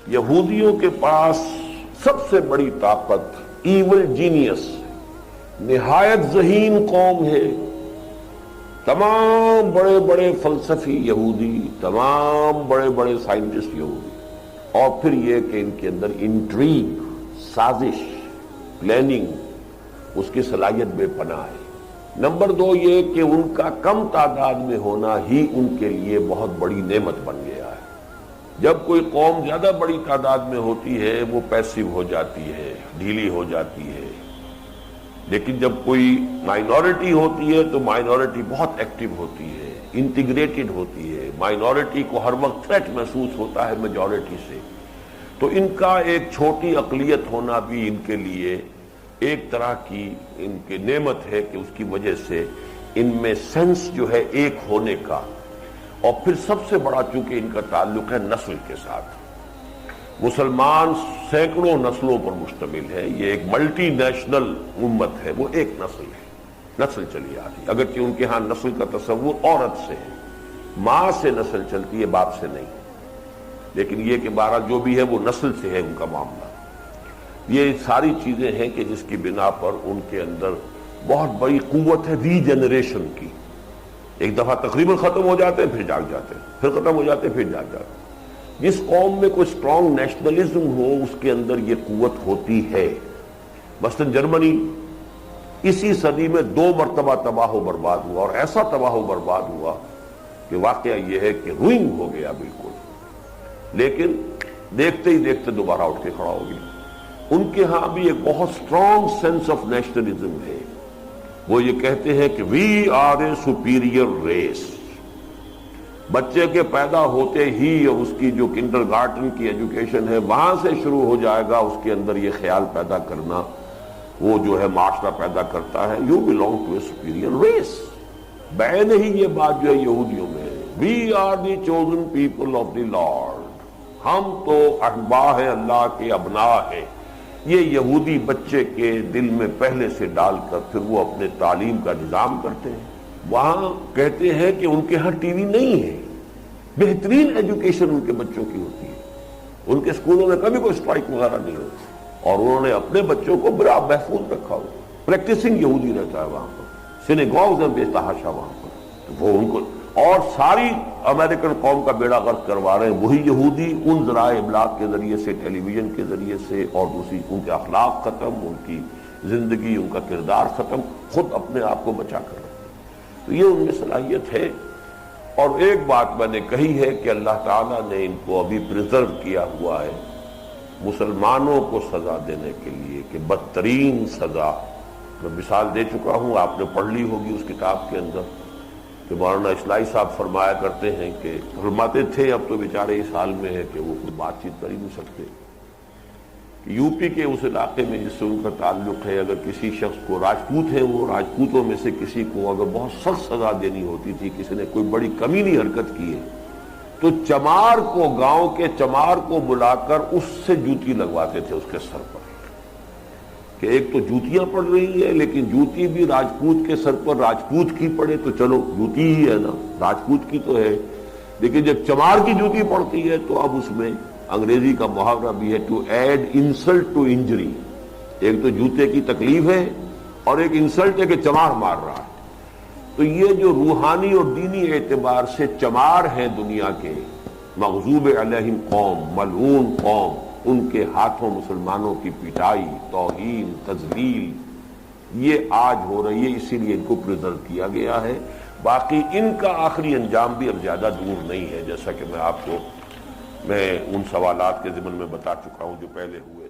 یہودیوں کے پاس سب سے بڑی طاقت ایول جینیس، نہایت ذہین قوم ہے. تمام بڑے بڑے فلسفی یہودی، تمام بڑے بڑے سائنٹسٹ یہودی، اور پھر یہ کہ ان کے اندر انٹریگ، سازش، پلاننگ، اس کی صلاحیت بے پناہ ہے. نمبر دو یہ کہ ان کا کم تعداد میں ہونا ہی ان کے لیے بہت بڑی نعمت بن گیا ہے. جب کوئی قوم زیادہ بڑی تعداد میں ہوتی ہے وہ پیسو ہو جاتی ہے، ڈھیلی ہو جاتی ہے، لیکن جب کوئی مائنورٹی ہوتی ہے تو مائنورٹی بہت ایکٹیو ہوتی ہے، انٹیگریٹڈ ہوتی ہے. مائنورٹی کو ہر وقت تھریٹ محسوس ہوتا ہے میجورٹی سے. تو ان کا ایک چھوٹی اقلیت ہونا بھی ان کے لیے ایک طرح کی ان کی نعمت ہے کہ اس کی وجہ سے ان میں سینس جو ہے ایک ہونے کا. اور پھر سب سے بڑا چونکہ ان کا تعلق ہے نسل کے ساتھ. مسلمان سینکڑوں نسلوں پر مشتمل ہے، یہ ایک ملٹی نیشنل امت ہے، وہ ایک نسل ہے، نسل چلی آ رہی. اگرچہ ان کے ہاں نسل کا تصور عورت سے ہے، ماں سے نسل چلتی ہے، باپ سے نہیں، لیکن یہ کہ بہرحال جو بھی ہے وہ نسل سے ہے ان کا معاملہ. یہ ساری چیزیں ہیں کہ جس کی بنا پر ان کے اندر بہت بڑی قوت ہے ری جنریشن کی. ایک دفعہ تقریباً ختم ہو جاتے ہیں، پھر جاگ جاتے ہیں، پھر ختم ہو جاتے ہیں، پھر جاگ جاتے ہیں. جس قوم میں کوئی اسٹرانگ نیشنلزم ہو اس کے اندر یہ قوت ہوتی ہے. مثلاً جرمنی اسی صدی میں 2 مرتبہ تباہ و برباد ہوا، اور ایسا تباہ و برباد ہوا کہ واقعہ یہ ہے کہ روئنگ ہو گیا بالکل، لیکن دیکھتے ہی دیکھتے دوبارہ اٹھ کے کھڑا ہو گیا. ان کے ہاں بھی ایک بہت اسٹرانگ سینس آف نیشنلزم ہے. وہ یہ کہتے ہیں کہ we are a superior race. بچے کے پیدا ہوتے ہی اور اس کی جو کنڈر گارٹن کی ایجوکیشن ہے وہاں سے شروع ہو جائے گا اس کے اندر یہ خیال پیدا کرنا، وہ جو ہے معاشرہ پیدا کرتا ہے you belong to a superior race. بعین ہی یہ بات جو ہے یہودیوں میں ہے، we are the chosen people of the lord. ہم تو احباء ہیں، اللہ کے ابناء ہیں. یہ یہودی بچے کے دل میں پہلے سے ڈال کر پھر وہ اپنے تعلیم کا نظام کرتے ہیں. وہاں کہتے ہیں کہ ان کے ہاں ٹی وی نہیں ہے، بہترین ایجوکیشن ان کے بچوں کی ہوتی ہے. ان کے اسکولوں میں کبھی کوئی اسٹرائک وغیرہ نہیں ہوتی، اور انہوں نے اپنے بچوں کو بڑا محفوظ رکھا ہوا. پریکٹسنگ یہودی رہتا ہے وہاں پر، سینیگوگز ہیں بے تحاشا وہاں پر. تو وہ ان کو اور ساری امریکن قوم کا بیڑا غرق کروا رہے ہیں وہی یہودی ان ذرائع ابلاغ کے ذریعے سے، ٹیلی ویژن کے ذریعے سے، اور دوسری ان کے اخلاق ختم، ان کی زندگی، ان کا کردار ختم، خود اپنے آپ کو بچا کر رہے ہیں. تو یہ ان میں صلاحیت ہے. اور ایک بات میں نے کہی ہے کہ اللہ تعالیٰ نے ان کو ابھی پریزرو کیا ہوا ہے مسلمانوں کو سزا دینے کے لیے، کہ بدترین سزا. میں مثال دے چکا ہوں، آپ نے پڑھ لی ہوگی اس کتاب کے اندر، کہ مولانا اصلاحی صاحب فرمایا کرتے ہیں کہ فرماتے تھے، اب تو بیچارے اس حال میں ہے کہ وہ کوئی بات چیت کر ہی نہیں سکتے، کہ یو پی کے اس علاقے میں جس سے ان کا تعلق ہے، اگر کسی شخص کو، راجپوت ہیں وہ، راجپوتوں میں سے کسی کو اگر بہت سخت سزا دینی ہوتی تھی، کسی نے کوئی بڑی کمینی حرکت کی ہے، تو چمار کو، گاؤں کے چمار کو بلا کر اس سے جوتی لگواتے تھے اس کے سر پر، کہ ایک تو جوتیاں پڑ رہی ہیں، لیکن جوتی بھی راجپوت کے سر پر راجپوت کی پڑے تو چلو جوتی ہی ہے نا، راجپوت کی تو ہے، لیکن جب چمار کی جوتی پڑتی ہے تو اب اس میں انگریزی کا محاورہ بھی ہے to add insult to injury. ایک تو جوتے کی تکلیف ہے اور ایک انسلٹ ہے کہ چمار مار رہا ہے. تو یہ جو روحانی اور دینی اعتبار سے چمار ہیں دنیا کے، مغضوب علیہم قوم، ملعون قوم، ان کے ہاتھوں مسلمانوں کی پٹائی، توہین، تذلیل، یہ آج ہو رہی ہے. اسی لیے ان کو پریزرو کیا گیا ہے. باقی ان کا آخری انجام بھی اب زیادہ دور نہیں ہے، جیسا کہ میں آپ کو ان سوالات کے ضمن میں بتا چکا ہوں جو پہلے ہوئے.